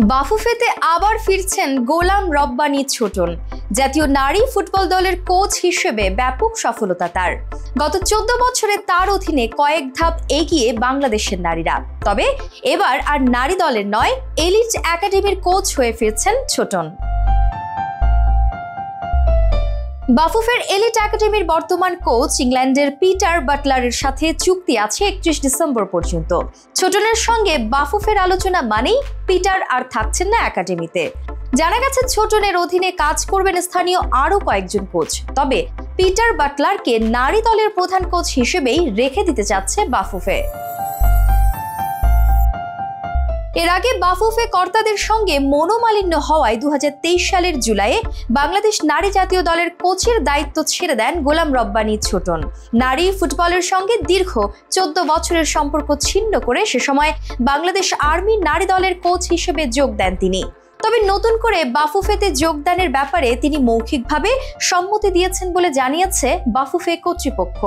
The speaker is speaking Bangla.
বাফুফেতে আবার ফিরছেন গোলাম রব্বানী ছোটন। জাতীয় নারী ফুটবল দলের কোচ হিসেবে ব্যাপক সফলতা তার। গত 14 বছরে তার অধীনে কয়েক ধাপ এগিয়ে বাংলাদেশের নারীরা। তবে এবার আর নারী দলের নয়, এলিট একাডেমির কোচ হয়ে ফিরছেন ছোটন। বাফুফের এলিট একাডেমির বর্তমান কোচ ইংল্যান্ডের পিটার বাটলারের সাথে চুক্তি আছে 31 ডিসেম্বর পর্যন্ত। ছোটনের সঙ্গে বাফুফের আলোচনা মানেই পিটার আর থাকছেন না একাডেমিতে। জানা গেছে ছোটনের অধীনে কাজ করবেন স্থানীয় আরো কয়েকজন কোচ। তবে পিটার বাটলারকে নারী দলের প্রধান কোচ হিসেবেই রেখে দিতে চাচ্ছে বাফুফে। এর আগে বাফুফে কর্তাদের সঙ্গে মনোমালিন্য হওয়ায় 2023 সালের জুলাইয়ে বাংলাদেশ নারী জাতীয় দলের কোচের দায়িত্ব ছেড়ে দেন গোলাম রব্বানী ছোটন। নারী ফুটবলের সঙ্গে দীর্ঘ 14 বছরের সম্পর্ক ছিন্ন করে সে সময় বাংলাদেশ আর্মি নারী দলের কোচ হিসেবে যোগ দেন তিনি। তবে নতুন করে বাফুফেতে যোগদানের ব্যাপারে তিনি মৌখিকভাবে সম্মতি দিয়েছেন বলে জানিয়েছে বাফুফে কর্তৃপক্ষ।